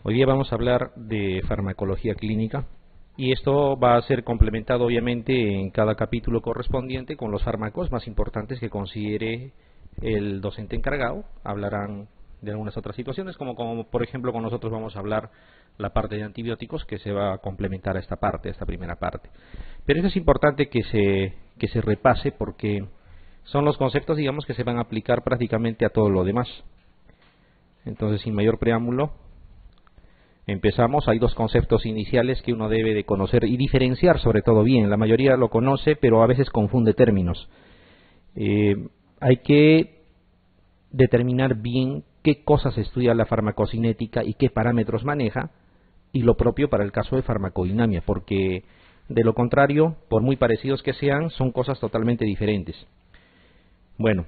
Hoy día vamos a hablar de farmacología clínica y esto va a ser complementado obviamente en cada capítulo correspondiente con los fármacos más importantes que considere el docente encargado. Hablarán de algunas otras situaciones como por ejemplo con nosotros vamos a hablar la parte de antibióticos que se va a complementar a esta parte, a esta primera parte. Pero eso es importante que se repase porque son los conceptos, digamos, que se van a aplicar prácticamente a todo lo demás. Entonces, sin mayor preámbulo, empezamos. Hay dos conceptos iniciales que uno debe de conocer y diferenciar sobre todo bien. La mayoría lo conoce, pero a veces confunde términos. Hay que determinar bien qué cosas estudia la farmacocinética y qué parámetros maneja, y lo propio para el caso de farmacodinamia, porque de lo contrario, por muy parecidos que sean, son cosas totalmente diferentes. Bueno,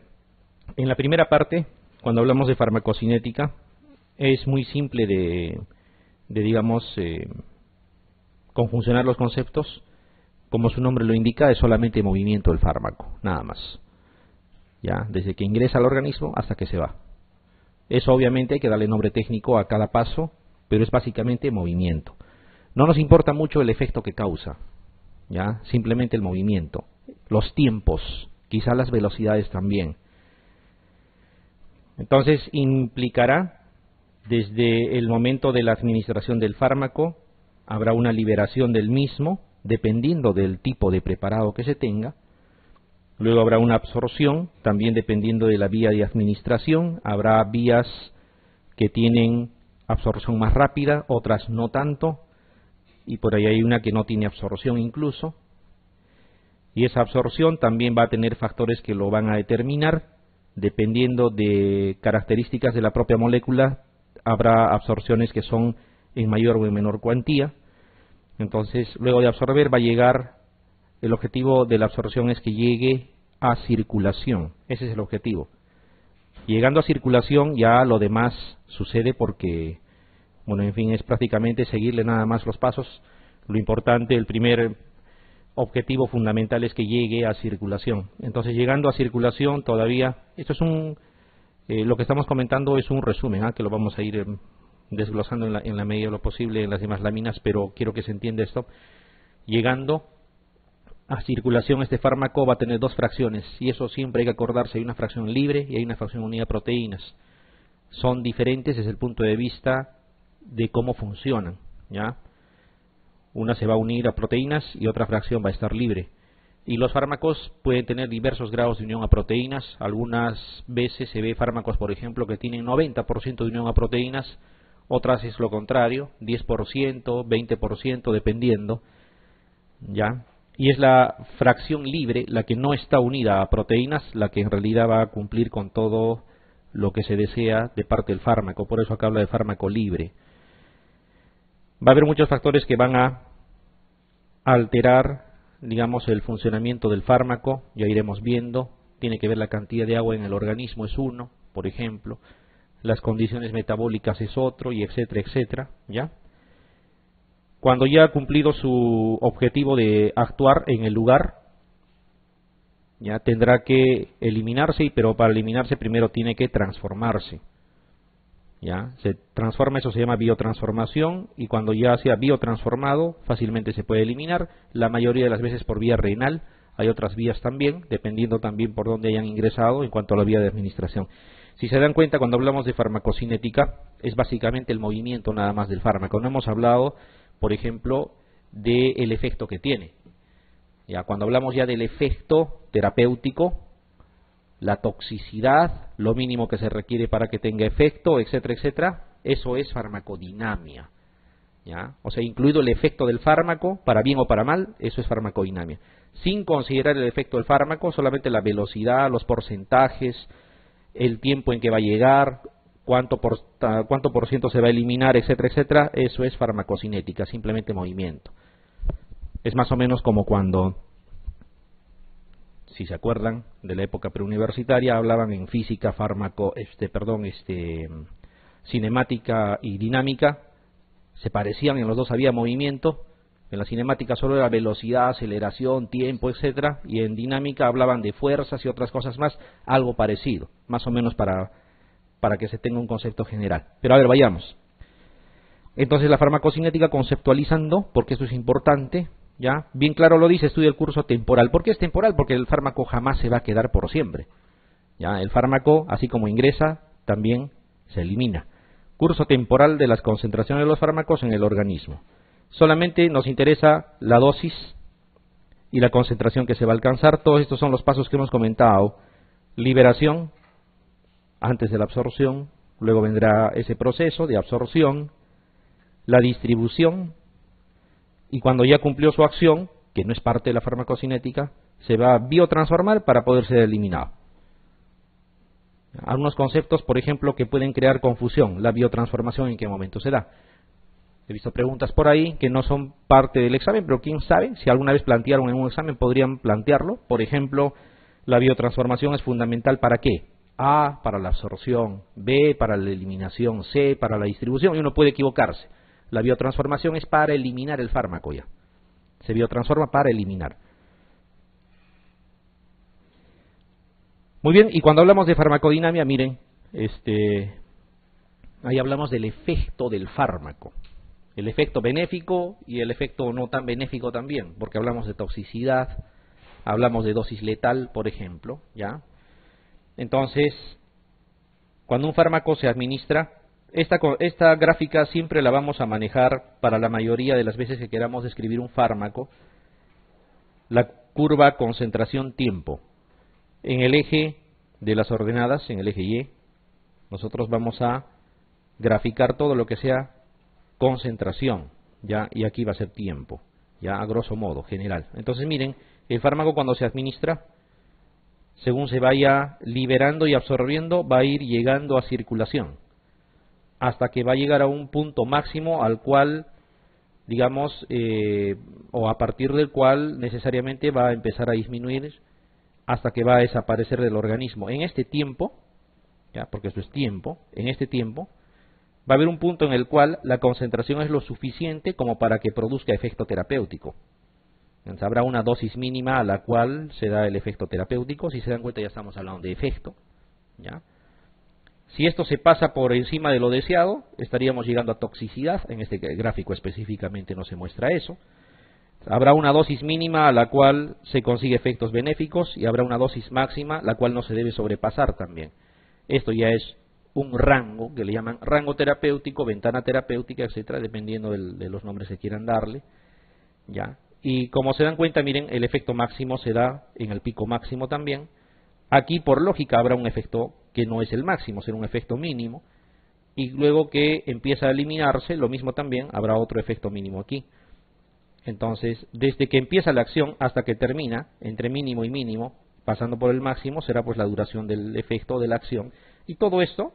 en la primera parte, cuando hablamos de farmacocinética, es muy simple de conjuncionar los conceptos. Como su nombre lo indica, es solamente movimiento del fármaco, nada más. Ya, desde que ingresa al organismo hasta que se va. Eso obviamente hay que darle nombre técnico a cada paso, pero es básicamente movimiento. No nos importa mucho el efecto que causa, ya, simplemente el movimiento, los tiempos, quizá las velocidades también. Entonces implicará desde el momento de la administración del fármaco, habrá una liberación del mismo, dependiendo del tipo de preparado que se tenga. Luego habrá una absorción, también dependiendo de la vía de administración. Habrá vías que tienen absorción más rápida, otras no tanto, y por ahí hay una que no tiene absorción incluso. Y esa absorción también va a tener factores que lo van a determinar, dependiendo de características de la propia molécula. Habrá absorciones que son en mayor o en menor cuantía. Entonces, luego de absorber va a llegar, el objetivo de la absorción es que llegue a circulación. Ese es el objetivo. Llegando a circulación ya lo demás sucede porque, bueno, en fin, es prácticamente seguirle nada más los pasos. Lo importante, el primer objetivo fundamental es que llegue a circulación. Entonces, llegando a circulación todavía, esto es lo que estamos comentando es un resumen, que lo vamos a ir desglosando en la medida de lo posible en las demás láminas, pero quiero que se entienda esto. Llegando a circulación, este fármaco va a tener dos fracciones, y eso siempre hay que acordarse. Hay una fracción libre y hay una fracción unida a proteínas. Son diferentes desde el punto de vista de cómo funcionan, ¿ya? Una se va a unir a proteínas y otra fracción va a estar libre. Y los fármacos pueden tener diversos grados de unión a proteínas. Algunas veces se ve fármacos, por ejemplo, que tienen 90% de unión a proteínas, otras es lo contrario, 10%, 20%, dependiendo, ¿ya? Y es la fracción libre, la que no está unida a proteínas, la que en realidad va a cumplir con todo lo que se desea de parte del fármaco. Por eso acá habla de fármaco libre. Va a haber muchos factores que van a alterar, digamos, el funcionamiento del fármaco. Ya iremos viendo. Tiene que ver la cantidad de agua en el organismo, es uno, por ejemplo. Las condiciones metabólicas es otro, y etcétera, etcétera, ¿ya? Cuando ya ha cumplido su objetivo de actuar en el lugar, ya tendrá que eliminarse, pero para eliminarse primero tiene que transformarse. ¿Ya? Se transforma, eso se llama biotransformación, y cuando ya sea biotransformado fácilmente se puede eliminar, la mayoría de las veces por vía renal. Hay otras vías también, dependiendo también por dónde hayan ingresado en cuanto a la vía de administración. Si se dan cuenta, cuando hablamos de farmacocinética es básicamente el movimiento nada más del fármaco. No hemos hablado, por ejemplo, del efecto que tiene. Ya, cuando hablamos ya del efecto terapéutico, la toxicidad, lo mínimo que se requiere para que tenga efecto, etcétera, etcétera, eso es farmacodinamia, ¿ya? O sea, incluido el efecto del fármaco, para bien o para mal, eso es farmacodinamia. Sin considerar el efecto del fármaco, solamente la velocidad, los porcentajes, el tiempo en que va a llegar, cuánto por ciento se va a eliminar, etcétera, etcétera, eso es farmacocinética, simplemente movimiento. Es más o menos como cuando, si se acuerdan de la época preuniversitaria, hablaban en física, cinemática y dinámica, se parecían, en los dos había movimiento. En la cinemática solo era velocidad, aceleración, tiempo, etcétera, y en dinámica hablaban de fuerzas y otras cosas más, algo parecido, más o menos para que se tenga un concepto general. Pero a ver, vayamos. Entonces la farmacocinética conceptualizando, porque eso es importante, ya, bien claro lo dice, estudia el curso temporal. ¿Por qué es temporal? Porque el fármaco jamás se va a quedar por siempre. Ya, el fármaco, así como ingresa, también se elimina. Curso temporal de las concentraciones de los fármacos en el organismo. Solamente nos interesa la dosis y la concentración que se va a alcanzar. Todos estos son los pasos que hemos comentado. Liberación, antes de la absorción, luego vendrá ese proceso de absorción, la distribución, y cuando ya cumplió su acción, que no es parte de la farmacocinética, se va a biotransformar para poder ser eliminado. Algunos conceptos, por ejemplo, que pueden crear confusión. La biotransformación, ¿en qué momento se da? He visto preguntas por ahí que no son parte del examen, pero quién sabe, si alguna vez plantearon en un examen, podrían plantearlo. Por ejemplo, la biotransformación es fundamental ¿para qué? A, para la absorción, B, para la eliminación, C, para la distribución, y uno puede equivocarse. La biotransformación es para eliminar el fármaco ya. Se biotransforma para eliminar. Muy bien, y cuando hablamos de farmacodinamia, miren, ahí hablamos del efecto del fármaco. El efecto benéfico y el efecto no tan benéfico también, porque hablamos de toxicidad, hablamos de dosis letal, por ejemplo, ¿ya? Entonces, cuando un fármaco se administra, esta gráfica siempre la vamos a manejar para la mayoría de las veces que queramos describir un fármaco, la curva concentración-tiempo. En el eje de las ordenadas, en el eje Y, nosotros vamos a graficar todo lo que sea concentración, ya, y aquí va a ser tiempo, ya a grosso modo, general. Entonces miren, el fármaco cuando se administra, según se vaya liberando y absorbiendo, va a ir llegando a circulación, hasta que va a llegar a un punto máximo al cual, digamos, o a partir del cual necesariamente va a empezar a disminuir hasta que va a desaparecer del organismo. En este tiempo, ya, porque esto es tiempo, en este tiempo, va a haber un punto en el cual la concentración es lo suficiente como para que produzca efecto terapéutico. Entonces, habrá una dosis mínima a la cual se da el efecto terapéutico. Si se dan cuenta, ya estamos hablando de efecto, ¿ya? Si esto se pasa por encima de lo deseado, estaríamos llegando a toxicidad. En este gráfico específicamente no se muestra eso. Habrá una dosis mínima a la cual se consigue efectos benéficos y habrá una dosis máxima la cual no se debe sobrepasar también. Esto ya es un rango que le llaman rango terapéutico, ventana terapéutica, etcétera, dependiendo de los nombres que quieran darle, ¿ya? Y como se dan cuenta, miren, el efecto máximo se da en el pico máximo también. Aquí, por lógica, habrá un efecto que no es el máximo, será un efecto mínimo. Y luego que empieza a eliminarse, lo mismo también, habrá otro efecto mínimo aquí. Entonces, desde que empieza la acción hasta que termina, entre mínimo y mínimo, pasando por el máximo, será pues la duración del efecto de la acción. Y todo esto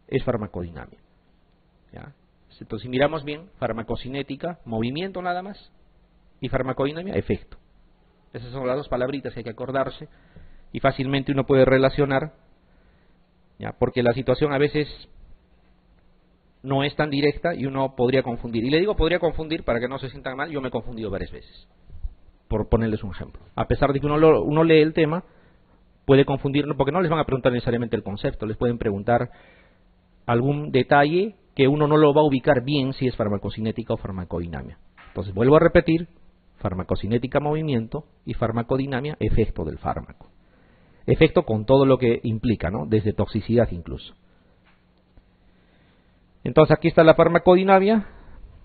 es farmacodinamia, ¿ya? Entonces, si miramos bien, farmacocinética, movimiento nada más, y farmacodinamia, efecto. Esas son las dos palabritas que hay que acordarse, y fácilmente uno puede relacionar, ¿ya? Porque la situación a veces no es tan directa y uno podría confundir. Y le digo podría confundir para que no se sientan mal, yo me he confundido varias veces, por ponerles un ejemplo. A pesar de que uno lee el tema, puede confundirlo, porque no les van a preguntar necesariamente el concepto, les pueden preguntar algún detalle que uno no lo va a ubicar bien si es farmacocinética o farmacodinamia. Entonces vuelvo a repetir, farmacocinética movimiento y farmacodinamia efecto del fármaco. Efecto con todo lo que implica, ¿no? Desde toxicidad incluso. Entonces aquí está la farmacodinamia,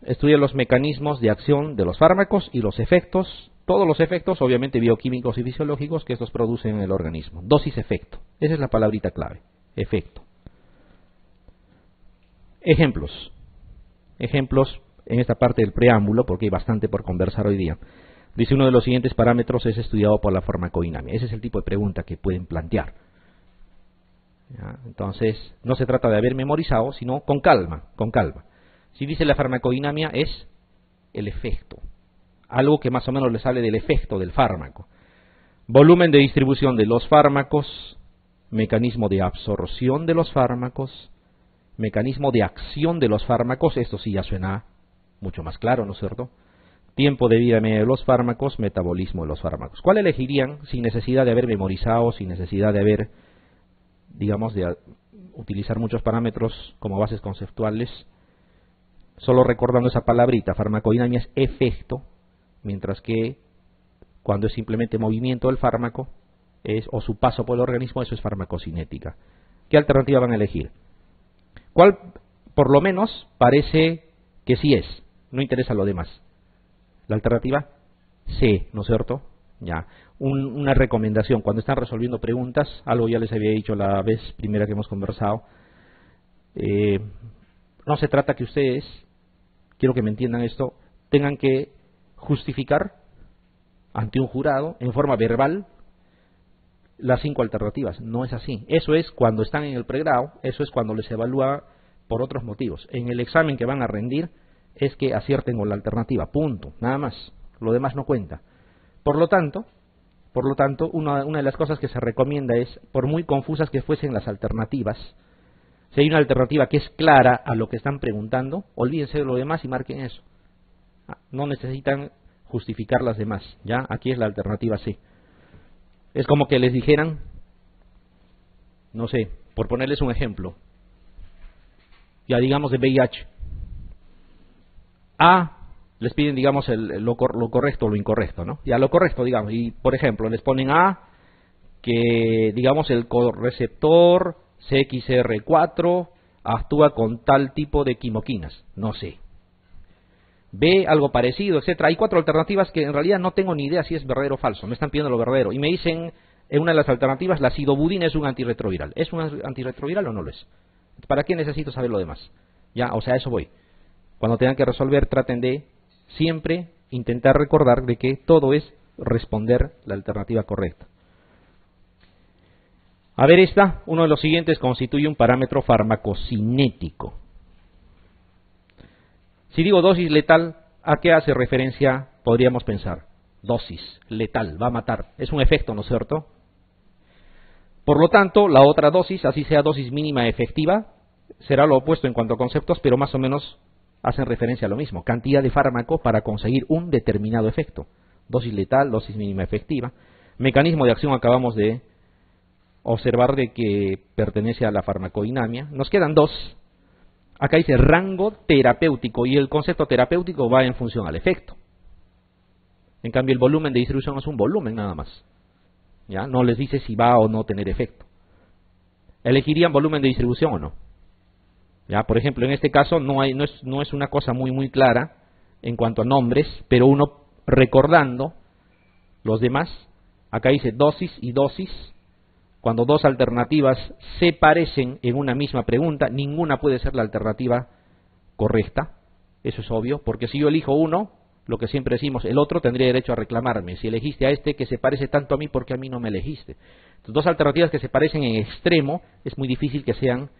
estudia los mecanismos de acción de los fármacos y los efectos, todos los efectos obviamente bioquímicos y fisiológicos que estos producen en el organismo. Dosis-efecto, esa es la palabrita clave, efecto. Ejemplos en esta parte del preámbulo, porque hay bastante por conversar hoy día. Dice, uno de los siguientes parámetros es estudiado por la farmacodinamia. Ese es el tipo de pregunta que pueden plantear. ¿Ya? Entonces, no se trata de haber memorizado, sino con calma, con calma. Si dice la farmacodinamia es el efecto, algo que más o menos le sale del efecto del fármaco. Volumen de distribución de los fármacos, mecanismo de absorción de los fármacos, mecanismo de acción de los fármacos, esto sí ya suena mucho más claro, ¿no es cierto? Tiempo de vida media de los fármacos, metabolismo de los fármacos. ¿Cuál elegirían sin necesidad de haber memorizado, sin necesidad de haber, digamos, de utilizar muchos parámetros como bases conceptuales? Solo recordando esa palabrita, farmacodinamia es efecto, mientras que cuando es simplemente movimiento del fármaco o su paso por el organismo, eso es farmacocinética. ¿Qué alternativa van a elegir? ¿Cuál, por lo menos, parece que sí es? No interesa lo demás. La alternativa C, ¿no es cierto? Ya. Una recomendación, cuando están resolviendo preguntas, algo ya les había dicho la vez primera que hemos conversado, no se trata que ustedes, quiero que me entiendan esto, tengan que justificar ante un jurado en forma verbal las 5 alternativas. No es así. Eso es cuando están en el pregrado, eso es cuando les evalúa por otros motivos. En el examen que van a rendir es que acierten con la alternativa, punto, nada más. Lo demás no cuenta. Por lo tanto, una de las cosas que se recomienda es, por muy confusas que fuesen las alternativas, si hay una alternativa que es clara a lo que están preguntando, olvídense de lo demás y marquen eso. No necesitan justificar las demás, ¿ya? Aquí es la alternativa C. Es como que les dijeran, no sé, por ponerles un ejemplo, ya digamos de VIH. A, les piden, digamos, lo correcto o lo incorrecto, ¿no? Ya lo correcto, digamos, y por ejemplo, les ponen A, que digamos el correceptor CXR4 actúa con tal tipo de quimoquinas, no sé. B, algo parecido, etcétera. Hay 4 alternativas que en realidad no tengo ni idea si es verdadero o falso, me están pidiendo lo verdadero. Y me dicen, en una de las alternativas, la acidobudina es un antirretroviral. ¿Es un antirretroviral o no lo es? ¿Para qué necesito saber lo demás? Ya, o sea, a eso voy. Cuando tengan que resolver, traten de siempre intentar recordar de que todo es responder la alternativa correcta. A ver esta, uno de los siguientes constituye un parámetro farmacocinético. Si digo dosis letal, ¿a qué hace referencia? Podríamos pensar. Dosis letal, va a matar. Es un efecto, ¿no es cierto? Por lo tanto, la otra dosis, así sea dosis mínima efectiva, será lo opuesto en cuanto a conceptos, pero más o menos hacen referencia a lo mismo. Cantidad de fármaco para conseguir un determinado efecto. Dosis letal, dosis mínima efectiva. Mecanismo de acción acabamos de observar de que pertenece a la farmacodinamia. Nos quedan 2. Acá dice rango terapéutico y el concepto terapéutico va en función al efecto. En cambio el volumen de distribución es un volumen nada más. ¿Ya? No les dice si va o no tener efecto. ¿Elegirían volumen de distribución o no? ¿Ya? Por ejemplo, en este caso no es una cosa muy clara en cuanto a nombres, pero uno recordando los demás, acá dice dosis y dosis. Cuando 2 alternativas se parecen en una misma pregunta, ninguna puede ser la alternativa correcta. Eso es obvio, porque si yo elijo uno, lo que siempre decimos, el otro tendría derecho a reclamarme. Si elegiste a este que se parece tanto a mí, ¿por qué a mí no me elegiste? Entonces, 2 alternativas que se parecen en extremo, es muy difícil que sean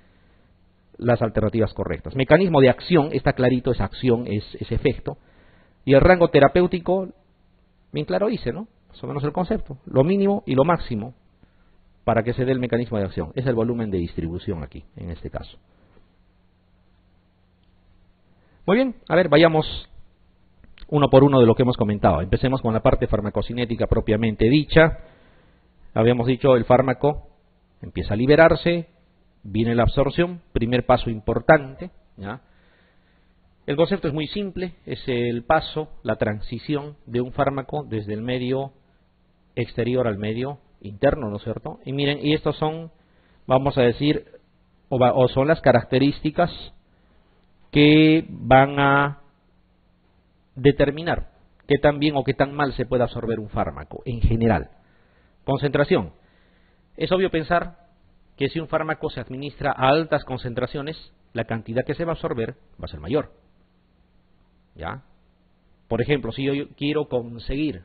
las alternativas correctas. Mecanismo de acción, está clarito, esa acción es efecto. Y el rango terapéutico, bien claro dice, ¿no? Más o menos el concepto, lo mínimo y lo máximo para que se dé el mecanismo de acción. Es el volumen de distribución aquí, en este caso. Muy bien, a ver, vayamos uno por uno de lo que hemos comentado. Empecemos con la parte farmacocinética propiamente dicha. Habíamos dicho, el fármaco empieza a liberarse, viene la absorción, primer paso importante, ¿ya? El concepto es muy simple, es el paso, la transición de un fármaco desde el medio exterior al medio interno, ¿no es cierto? Y miren, y estos son, vamos a decir, o son las características que van a determinar qué tan bien o qué tan mal se puede absorber un fármaco en general. Concentración. Es obvio pensar que si un fármaco se administra a altas concentraciones, la cantidad que se va a absorber va a ser mayor. ¿Ya? Por ejemplo, si yo quiero conseguir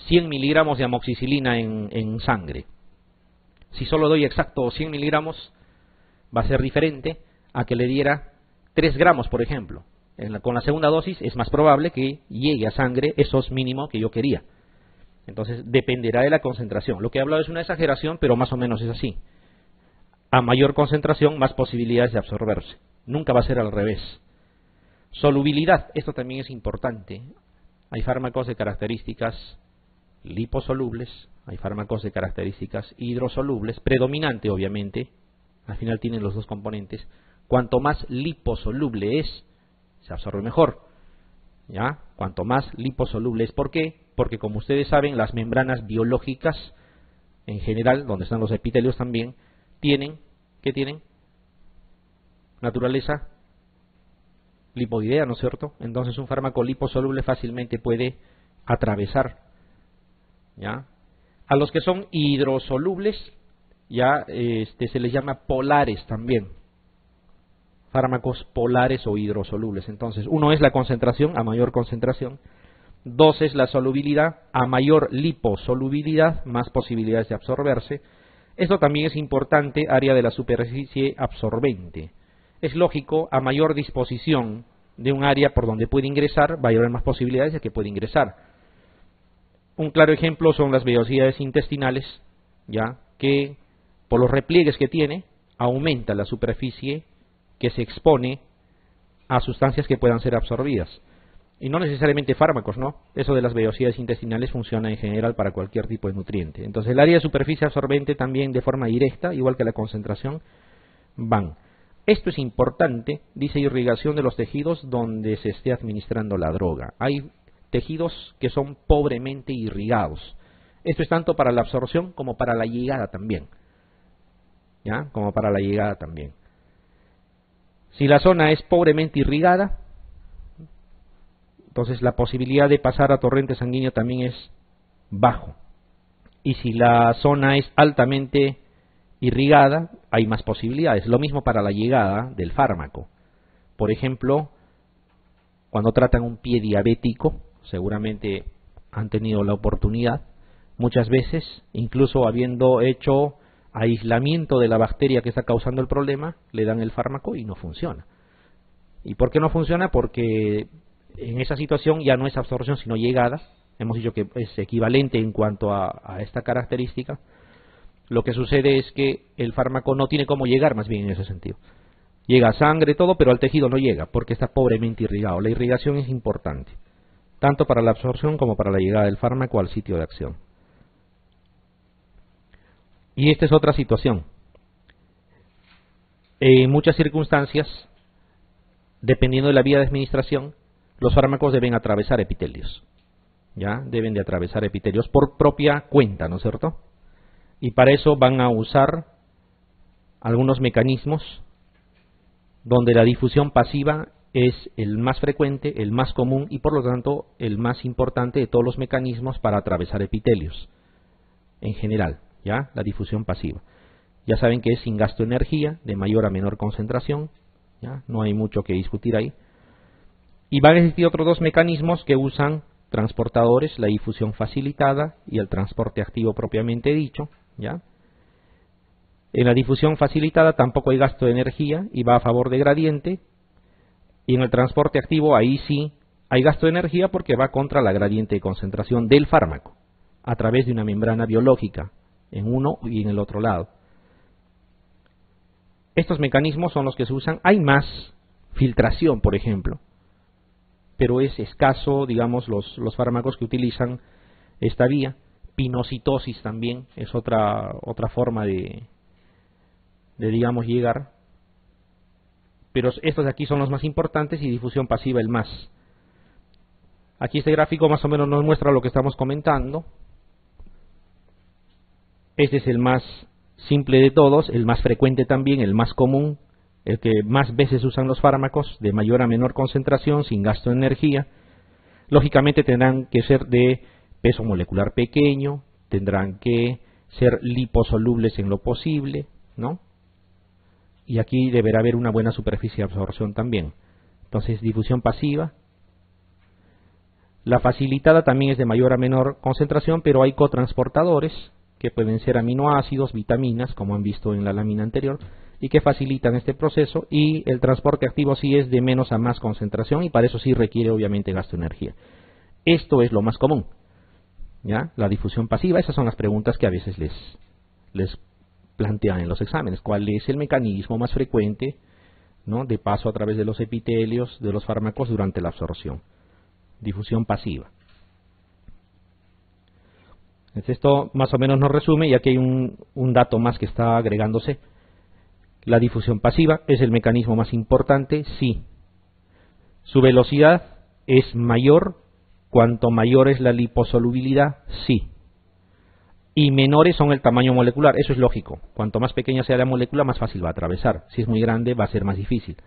100 miligramos de amoxicilina en sangre, si solo doy exacto 100 miligramos, va a ser diferente a que le diera 3 gramos, por ejemplo. Con la segunda dosis es más probable que llegue a sangre esos mínimos que yo quería. Entonces dependerá de la concentración. Lo que he hablado es una exageración, pero más o menos es así. A mayor concentración, más posibilidades de absorberse. Nunca va a ser al revés. Solubilidad, esto también es importante. Hay fármacos de características liposolubles, hay fármacos de características hidrosolubles, predominante obviamente, al final tienen los 2 componentes, Cuanto más liposoluble es, se absorbe mejor. ¿Ya? Cuanto más liposoluble es. ¿Por qué? Porque como ustedes saben, las membranas biológicas, en general, donde están los epitelios también, tienen, ¿qué tienen? Naturaleza lipoidea, ¿no es cierto? Entonces un fármaco liposoluble fácilmente puede atravesar, ¿ya? A los que son hidrosolubles, ya se les llama polares también. Fármacos polares o hidrosolubles. Entonces, uno es la concentración, a mayor concentración. Dos es la solubilidad, a mayor liposolubilidad, más posibilidades de absorberse. Esto también es importante, área de la superficie absorbente. Es lógico, a mayor disposición de un área por donde puede ingresar, va a haber más posibilidades de que pueda ingresar. Un claro ejemplo son las vellosidades intestinales, ya que por los repliegues que tiene, aumenta la superficie que se expone a sustancias que puedan ser absorbidas. Y no necesariamente fármacos, ¿no? Eso de las vellosidades intestinales funciona en general para cualquier tipo de nutriente. Entonces el área de superficie absorbente también de forma directa, igual que la concentración, van. Esto es importante, dice irrigación de los tejidos donde se esté administrando la droga. Hay tejidos que son pobremente irrigados. Esto es tanto para la absorción como para la llegada también. ¿Ya? Como para la llegada también. Si la zona es pobremente irrigada, entonces la posibilidad de pasar a torrente sanguíneo también es bajo. Y si la zona es altamente irrigada, hay más posibilidades. Lo mismo para la llegada del fármaco. Por ejemplo, cuando tratan un pie diabético, seguramente han tenido la oportunidad, muchas veces, incluso habiendo hecho aislamiento de la bacteria que está causando el problema, le dan el fármaco y no funciona. ¿Y por qué no funciona? Porque en esa situación ya no es absorción sino llegada. Hemos dicho que es equivalente en cuanto a esta característica. Lo que sucede es que el fármaco no tiene cómo llegar, más bien en ese sentido. Llega a sangre, todo, pero al tejido no llega porque está pobremente irrigado. La irrigación es importante, tanto para la absorción como para la llegada del fármaco al sitio de acción. Y esta es otra situación. En muchas circunstancias, dependiendo de la vía de administración, los fármacos deben atravesar epitelios. ¿Ya? Deben de atravesar epitelios por propia cuenta, ¿no es cierto? Y para eso van a usar algunos mecanismos donde la difusión pasiva es el más frecuente, el más común y por lo tanto el más importante de todos los mecanismos para atravesar epitelios en general. ¿Ya? La difusión pasiva. Ya saben que es sin gasto de energía, de mayor a menor concentración. ¿Ya? No hay mucho que discutir ahí. Y van a existir otros dos mecanismos que usan transportadores, la difusión facilitada y el transporte activo propiamente dicho. ¿Ya? En la difusión facilitada tampoco hay gasto de energía y va a favor de gradiente. Y en el transporte activo ahí sí hay gasto de energía porque va contra la gradiente de concentración del fármaco a través de una membrana biológica en uno y en el otro lado. Estos mecanismos son los que se usan. Hay más filtración, por ejemplo, pero es escaso, digamos, los fármacos que utilizan esta vía. Pinocitosis también es otra forma de digamos, llegar. Pero estos de aquí son los más importantes y difusión pasiva el más. Aquí este gráfico más o menos nos muestra lo que estamos comentando. Este es el más simple de todos, el más frecuente también, el más común, el que más veces usan los fármacos, de mayor a menor concentración, sin gasto de energía. Lógicamente tendrán que ser de peso molecular pequeño, tendrán que ser liposolubles en lo posible, ¿no? Y aquí deberá haber una buena superficie de absorción también. Entonces, difusión pasiva. La facilitada también es de mayor a menor concentración, pero hay cotransportadores que pueden ser aminoácidos, vitaminas, como han visto en la lámina anterior, y que facilitan este proceso, y el transporte activo sí es de menos a más concentración, y para eso sí requiere obviamente gasto de energía. Esto es lo más común, ¿ya? La difusión pasiva. Esas son las preguntas que a veces les plantean en los exámenes. ¿Cuál es el mecanismo más frecuente, ¿no?, de paso a través de los epitelios de los fármacos durante la absorción? Difusión pasiva. Esto más o menos nos resume, y aquí hay un dato más que está agregándose, La difusión pasiva es el mecanismo más importante, sí. Su velocidad es mayor cuanto mayor es la liposolubilidad, sí. Y menores son el tamaño molecular, eso es lógico. Cuanto más pequeña sea la molécula, más fácil va a atravesar. Si es muy grande, va a ser más difícil.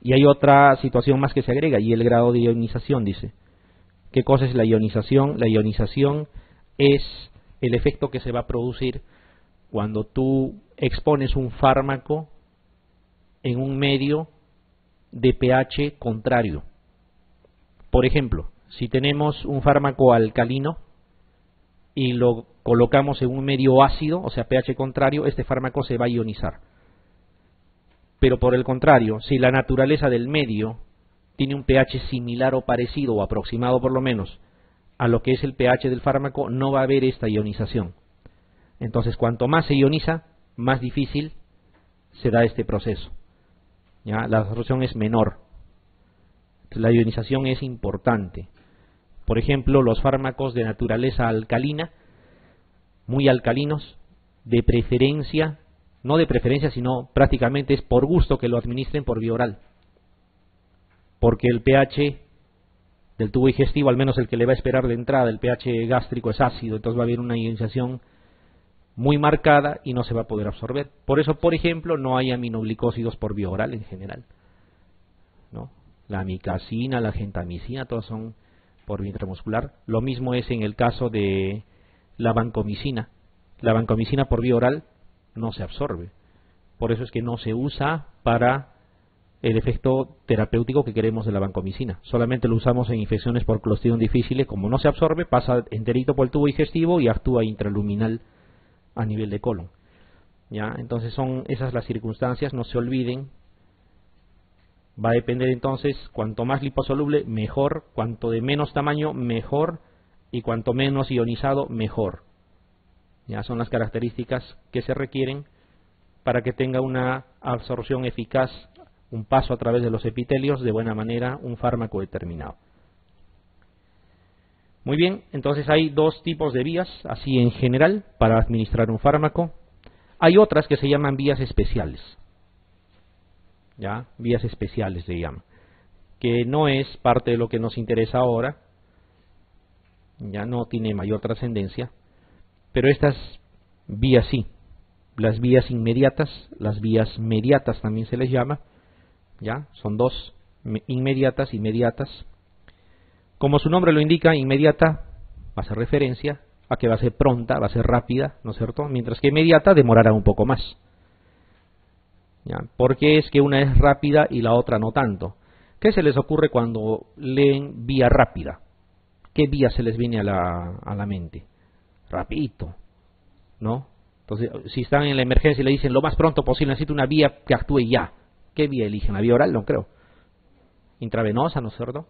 Y hay otra situación más que se agrega, y el grado de ionización, dice. ¿Qué cosa es la ionización? La ionización es el efecto que se va a producir cuando tú expones un fármaco en un medio de pH contrario. Por ejemplo, si tenemos un fármaco alcalino y lo colocamos en un medio ácido, o sea, pH contrario, este fármaco se va a ionizar. Pero por el contrario, si la naturaleza del medio tiene un pH similar o parecido, o aproximado por lo menos, a lo que es el pH del fármaco, no va a haber esta ionización. Entonces, cuanto más se ioniza, más difícil se da este proceso. ¿Ya? La absorción es menor. La ionización es importante. Por ejemplo, los fármacos de naturaleza alcalina, muy alcalinos, de preferencia, no de preferencia, sino prácticamente es por gusto que lo administren por vía oral. Porque el pH del tubo digestivo, al menos el que le va a esperar de entrada, el pH gástrico es ácido, entonces va a haber una ionización muy marcada y no se va a poder absorber. Por eso, por ejemplo, no hay aminoglicósidos por vía oral en general, ¿no? La amicacina, la gentamicina, todos son por vía intramuscular. Lo mismo es en el caso de la vancomicina. La vancomicina por vía oral no se absorbe. Por eso es que no se usa para el efecto terapéutico que queremos de la vancomicina. Solamente lo usamos en infecciones por Clostridium difficile. Como no se absorbe, pasa enterito por el tubo digestivo y actúa intraluminal a nivel de colon. ¿Ya? Entonces son esas las circunstancias, no se olviden. Va a depender entonces, cuanto más liposoluble, mejor, cuanto de menos tamaño, mejor, y cuanto menos ionizado, mejor. Ya son las características que se requieren para que tenga una absorción eficaz, un paso a través de los epitelios, de buena manera, un fármaco determinado. Muy bien, entonces hay dos tipos de vías, así en general, para administrar un fármaco. Hay otras que se llaman vías especiales. ¿Ya? Vías especiales se llaman, que no es parte de lo que nos interesa ahora, ya no tiene mayor trascendencia, pero estas vías sí, las vías inmediatas, las vías mediatas también se les llama, ya son dos, inmediatas y mediatas. Como su nombre lo indica, inmediata va a ser referencia a que va a ser pronta, va a ser rápida, ¿no es cierto? Mientras que inmediata demorará un poco más. ¿Ya? ¿Por qué es que una es rápida y la otra no tanto? ¿Qué se les ocurre cuando leen vía rápida? ¿Qué vía se les viene a la mente? Rapidito, ¿no? Entonces, si están en la emergencia y le dicen lo más pronto posible, necesito una vía que actúe ya. ¿Qué vía eligen? ¿La vía oral? No creo. Intravenosa, ¿no es cierto?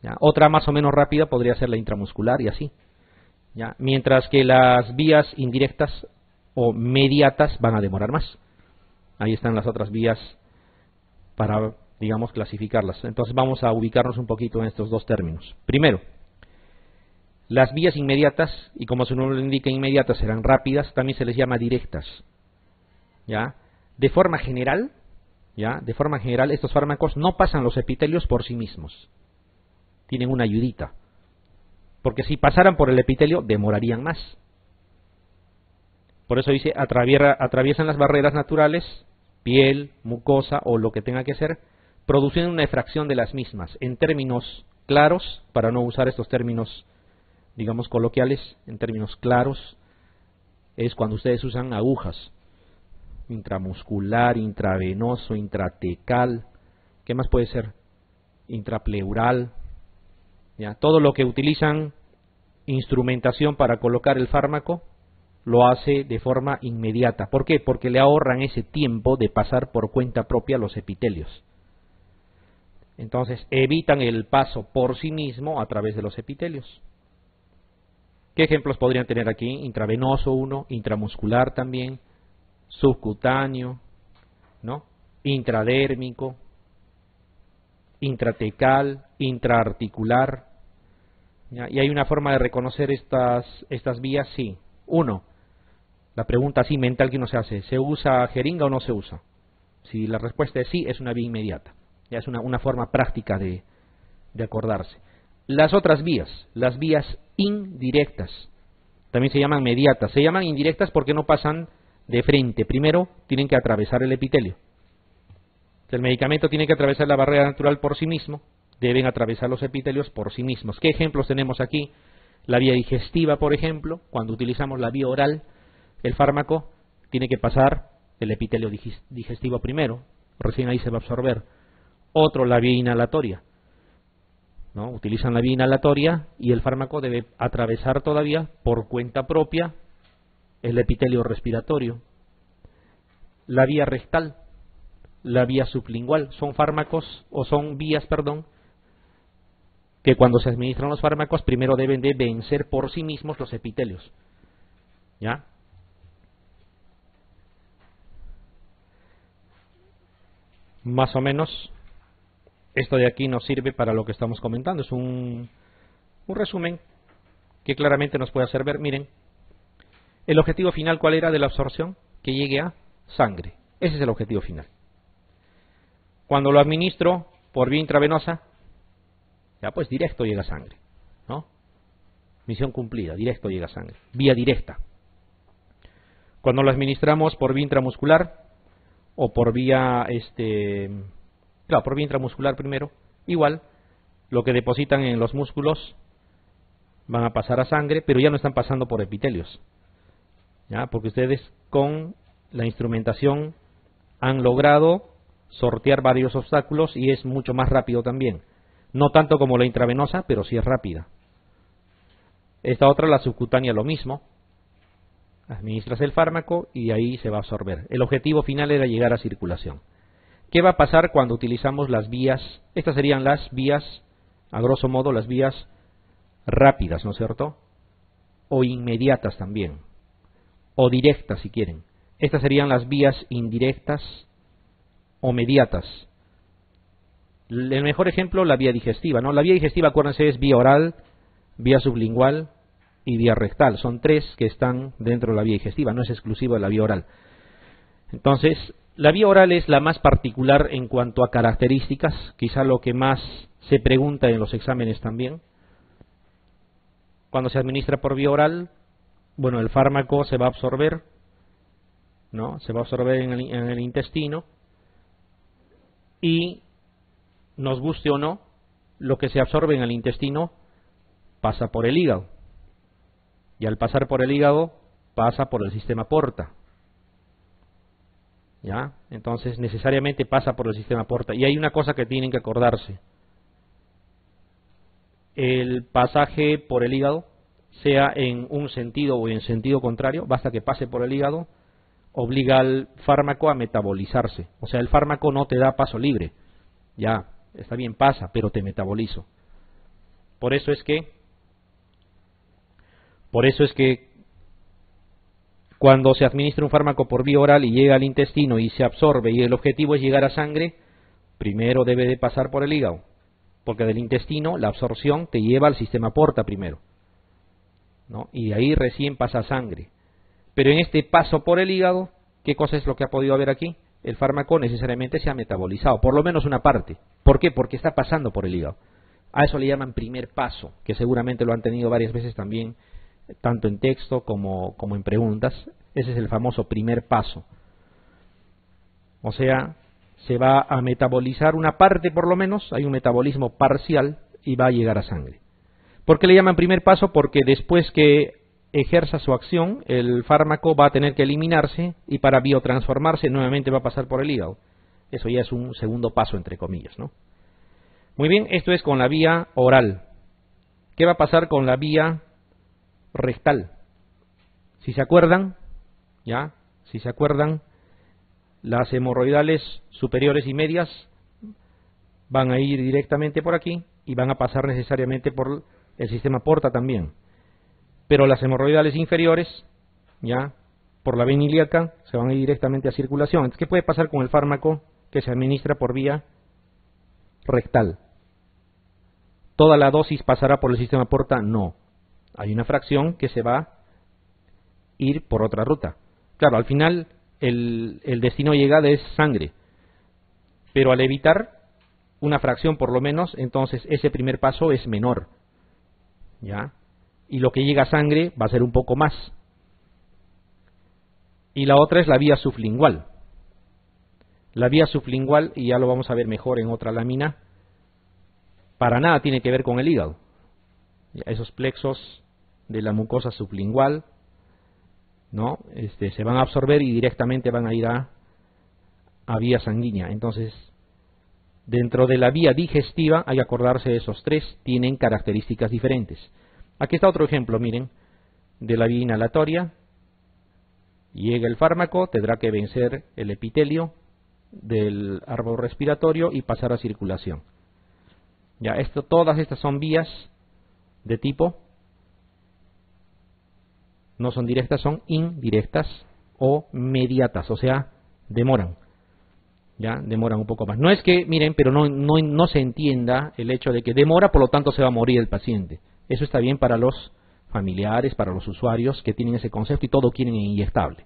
¿Ya? Otra más o menos rápida podría ser la intramuscular y así. ¿Ya? Mientras que las vías indirectas o mediatas van a demorar más. Ahí están las otras vías para, digamos, clasificarlas. Entonces vamos a ubicarnos un poquito en estos dos términos. Primero, las vías inmediatas, y como su nombre lo indica, inmediatas serán rápidas, también se les llama directas. ¿Ya? De forma general, estos fármacos no pasan los epitelios por sí mismos. Tienen una ayudita. Porque si pasaran por el epitelio, demorarían más. Por eso dice, atraviesan las barreras naturales, piel, mucosa o lo que tenga que ser, produciendo una efracción de las mismas. En términos claros, para no usar estos términos, digamos, coloquiales, en términos claros, es cuando ustedes usan agujas. Intramuscular, intravenoso, intratecal, ¿qué más puede ser? Intrapleural. ¿Ya? Todo lo que utilizan instrumentación para colocar el fármaco, lo hace de forma inmediata. ¿Por qué? Porque le ahorran ese tiempo de pasar por cuenta propia los epitelios. Entonces evitan el paso por sí mismo a través de los epitelios. ¿Qué ejemplos podrían tener aquí? Intravenoso uno, intramuscular también, subcutáneo, ¿no? Intradérmico, intratecal, intraarticular. ¿Ya? Y hay una forma de reconocer estas vías, sí. Uno, La pregunta así mental que uno se hace, ¿se usa jeringa o no se usa? Si la respuesta es sí, es una vía inmediata. Ya es una forma práctica de acordarse. Las otras vías, las vías indirectas, también se llaman mediatas. Se llaman indirectas porque no pasan de frente. Primero tienen que atravesar el epitelio. El medicamento tiene que atravesar la barrera natural por sí mismo, deben atravesar los epitelios por sí mismos. ¿Qué ejemplos tenemos aquí? La vía digestiva, por ejemplo, cuando utilizamos la vía oral, el fármaco tiene que pasar el epitelio digestivo primero, recién ahí se va a absorber. Otro, la vía inhalatoria, ¿no? Utilizan la vía inhalatoria y el fármaco debe atravesar todavía por cuenta propia el epitelio respiratorio. La vía rectal, la vía sublingual, son fármacos, o son vías, perdón, que cuando se administran los fármacos primero deben de vencer por sí mismos los epitelios. ¿Ya? Más o menos, esto de aquí nos sirve para lo que estamos comentando. Es un resumen que claramente nos puede hacer ver, miren, el objetivo final, ¿cuál era de la absorción? Que llegue a sangre. Ese es el objetivo final. Cuando lo administro por vía intravenosa, ya pues directo llega a sangre, ¿no? Misión cumplida, directo llega a sangre. Vía directa. Cuando lo administramos por vía intramuscular o por vía, claro, por vía intramuscular primero, igual, lo que depositan en los músculos van a pasar a sangre, pero ya no están pasando por epitelios, ¿ya? Porque ustedes con la instrumentación han logrado sortear varios obstáculos y es mucho más rápido también. No tanto como la intravenosa, pero sí es rápida. Esta otra, la subcutánea, lo mismo. Administras el fármaco y ahí se va a absorber. El objetivo final era llegar a circulación. ¿Qué va a pasar cuando utilizamos las vías? Estas serían las vías, a grosso modo, las vías rápidas, ¿no es cierto? O inmediatas también. O directas, si quieren. Estas serían las vías indirectas o mediatas. El mejor ejemplo, la vía digestiva, ¿no? La vía digestiva, acuérdense, es vía oral, vía sublingual y vía rectal. Son tres que están dentro de la vía digestiva, no es exclusivo de la vía oral. Entonces, la vía oral es la más particular en cuanto a características, quizá lo que más se pregunta en los exámenes también. Cuando se administra por vía oral, bueno, el fármaco se va a absorber, ¿no? Se va a absorber en el intestino y, nos guste o no, lo que se absorbe en el intestino pasa por el hígado. Y al pasar por el hígado, pasa por el sistema porta. ¿Ya? Entonces, necesariamente pasa por el sistema porta. Y hay una cosa que tienen que acordarse. El pasaje por el hígado, sea en un sentido o en sentido contrario, basta que pase por el hígado, obliga al fármaco a metabolizarse. O sea, el fármaco no te da paso libre. Ya, está bien, pasa, pero te metabolizo. Por eso es que cuando se administra un fármaco por vía oral y llega al intestino y se absorbe y el objetivo es llegar a sangre, primero debe de pasar por el hígado, porque del intestino la absorción te lleva al sistema porta primero, ¿no? Y de ahí recién pasa a sangre. Pero en este paso por el hígado, ¿qué cosa es lo que ha podido haber aquí? El fármaco necesariamente se ha metabolizado, por lo menos una parte. ¿Por qué? Porque está pasando por el hígado. A eso le llaman primer paso, que seguramente lo han tenido varias veces también, tanto en texto como en preguntas. Ese es el famoso primer paso. O sea, se va a metabolizar una parte por lo menos, hay un metabolismo parcial y va a llegar a sangre. ¿Por qué le llaman primer paso? Porque después que ejerza su acción, el fármaco va a tener que eliminarse y para biotransformarse nuevamente va a pasar por el hígado. Eso ya es un segundo paso, entre comillas, ¿no? Muy bien, esto es con la vía oral. ¿Qué va a pasar con la vía rectal? Si se acuerdan, ¿ya? Si se acuerdan, las hemorroidales superiores y medias van a ir directamente por aquí y van a pasar necesariamente por el sistema porta también. Pero las hemorroidales inferiores, ya, por la vena ilíaca, se van a ir directamente a circulación. Entonces, ¿qué puede pasar con el fármaco que se administra por vía rectal? ¿Toda la dosis pasará por el sistema porta? No. Hay una fracción que se va a ir por otra ruta. Claro, al final el destino de llegada es sangre, pero al evitar una fracción por lo menos, entonces ese primer paso es menor, ¿ya? Y lo que llega a sangre va a ser un poco más. Y la otra es la vía sublingual. La vía sublingual, y ya lo vamos a ver mejor en otra lámina, para nada tiene que ver con el hígado. Esos plexos de la mucosa sublingual, ¿no? Se van a absorber y directamente van a ir a vía sanguínea. Entonces, dentro de la vía digestiva, hay que acordarse de esos tres, tienen características diferentes. Aquí está otro ejemplo, miren, de la vía inhalatoria. Llega el fármaco, tendrá que vencer el epitelio del árbol respiratorio y pasar a circulación. Ya, todas estas son vías de tipo, no son directas, son indirectas o mediatas, o sea, demoran. Ya, demoran un poco más. No es que, miren, pero no se entienda el hecho de que demora, por lo tanto se va a morir el paciente. Eso está bien para los familiares, para los usuarios que tienen ese concepto y todo quieren inyectable.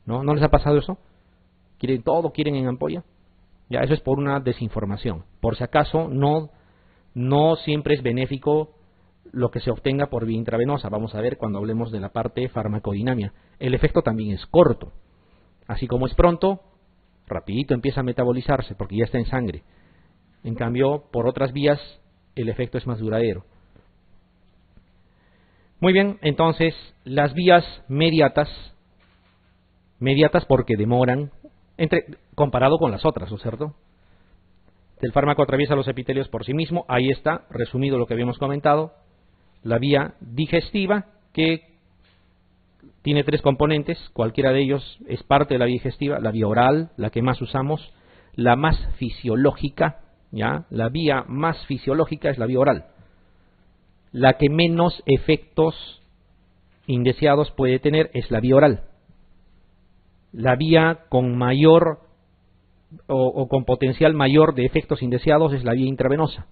¿No? ¿No les ha pasado eso? Todo quieren en ampolla. Ya, eso es por una desinformación. Por si acaso, no siempre es benéfico lo que se obtenga por vía intravenosa. Vamos a ver cuando hablemos de la parte farmacodinámica. El efecto también es corto. Así como es pronto, rapidito empieza a metabolizarse porque ya está en sangre. En cambio, por otras vías, el efecto es más duradero. Muy bien, entonces, las vías mediatas porque demoran, comparado con las otras, ¿no es cierto? El fármaco atraviesa los epitelios por sí mismo, ahí está, resumido lo que habíamos comentado. La vía digestiva, que tiene tres componentes, cualquiera de ellos es parte de la vía digestiva, la vía oral, la que más usamos, la más fisiológica, ¿ya? La vía más fisiológica es la vía oral, la que menos efectos indeseados puede tener es la vía oral. La vía con mayor o con potencial mayor de efectos indeseados es la vía intravenosa.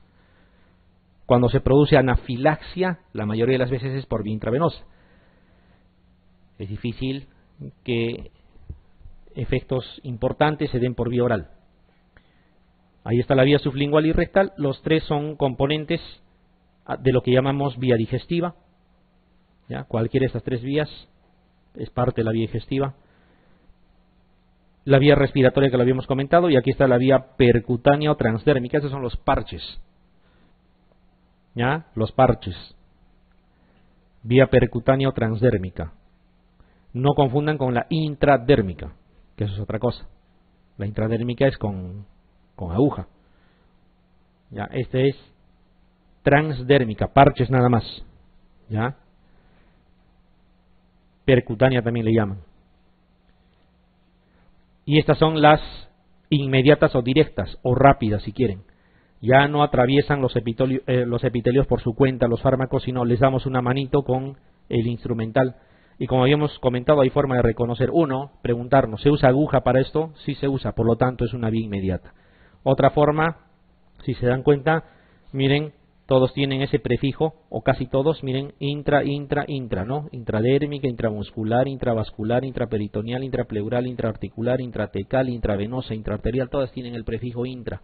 Cuando se produce anafilaxia, la mayoría de las veces es por vía intravenosa. Es difícil que efectos importantes se den por vía oral. Ahí está la vía sublingual y rectal. Los tres son componentes de lo que llamamos vía digestiva. ¿Ya? Cualquiera de estas tres vías es parte de la vía digestiva. La vía respiratoria que lo habíamos comentado, y aquí está la vía percutánea o transdérmica. Esos son los parches. ¿Ya? Los parches. Vía percutánea o transdérmica. No confundan con la intradérmica, que eso es otra cosa. La intradérmica es con aguja. ¿Ya? Este es transdérmica, parches nada más. ¿Ya? Percutánea también le llaman. Y estas son las inmediatas o directas, o rápidas si quieren. Ya no atraviesan los epitelios por su cuenta, los fármacos, sino les damos una manito con el instrumental. Y como habíamos comentado, hay forma de reconocer. Uno, preguntarnos, ¿se usa aguja para esto? Sí se usa, por lo tanto es una vía inmediata. Otra forma, si se dan cuenta, miren, todos tienen ese prefijo, o casi todos, miren, intra, ¿no? Intradérmica, intramuscular, intravascular, intraperitoneal, intrapleural, intraarticular, intratecal, intravenosa, intraarterial, todas tienen el prefijo intra.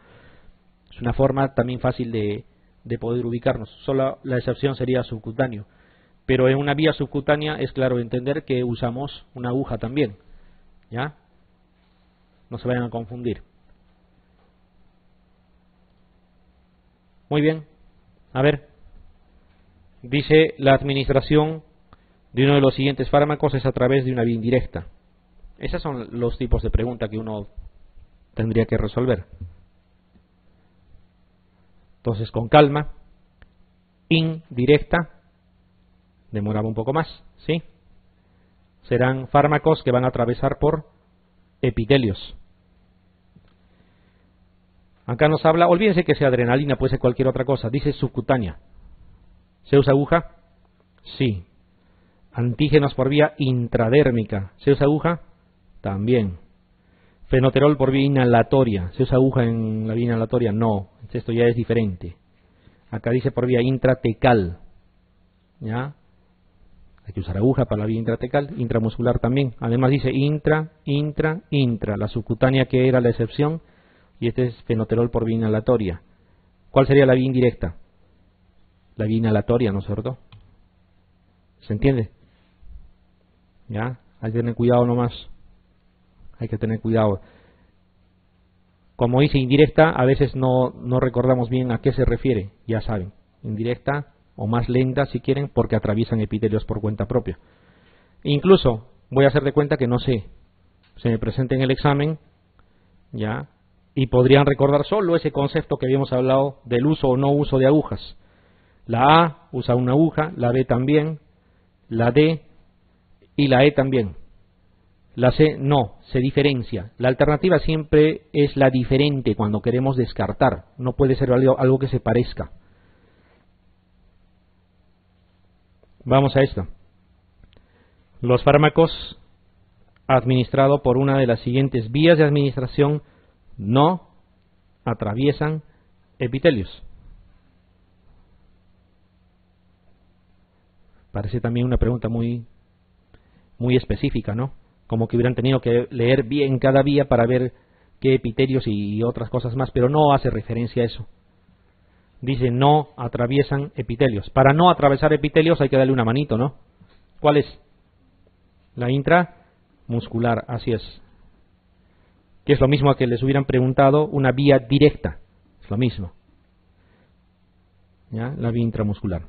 Es una forma también fácil de poder ubicarnos. Solo la excepción sería subcutáneo. Pero en una vía subcutánea es claro entender que usamos una aguja también. ¿Ya? No se vayan a confundir. Muy bien. A ver. Dice, la administración de uno de los siguientes fármacos es a través de una vía indirecta. Esos son los tipos de preguntas que uno tendría que resolver. Entonces, con calma. Indirecta. Demoraba un poco más, ¿sí? Serán fármacos que van a atravesar por epitelios. Acá nos habla, olvídense que sea adrenalina, puede ser cualquier otra cosa. Dice subcutánea. ¿Se usa aguja? Sí. Antígenos por vía intradérmica. ¿Se usa aguja? También. Fenoterol por vía inhalatoria. ¿Se usa aguja en la vía inhalatoria? No. Esto ya es diferente. Acá dice por vía intratecal. ¿Ya? Hay que usar aguja para la vía intratecal, intramuscular también. Además dice intra. La subcutánea que era la excepción, y este es fenoterol por vía inhalatoria. ¿Cuál sería la vía indirecta? La vía inhalatoria, ¿no es cierto? ¿Se entiende? ¿Ya? Hay que tener cuidado nomás. Hay que tener cuidado. Como dice indirecta, a veces no recordamos bien a qué se refiere. Ya saben, indirecta o más lenta si quieren, porque atraviesan epitelios por cuenta propia. Incluso voy a hacer de cuenta que no sé, se me presenta en el examen, ya, y podrían recordar solo ese concepto que habíamos hablado del uso o no uso de agujas. La A usa una aguja, la B también, la D y la E también. La C no, se diferencia. La alternativa siempre es la diferente cuando queremos descartar. No puede ser algo que se parezca. Vamos a esto. Los fármacos administrados por una de las siguientes vías de administración no atraviesan epitelios. Parece también una pregunta muy específica, ¿no? Como que hubieran tenido que leer bien cada vía para ver qué epitelios y otras cosas más, pero no hace referencia a eso. Dice no atraviesan epitelios. Para no atravesar epitelios hay que darle una manito, ¿no? ¿Cuál es? La intramuscular, así es. Que es lo mismo a que les hubieran preguntado una vía directa. Es lo mismo. ¿Ya? La vía intramuscular.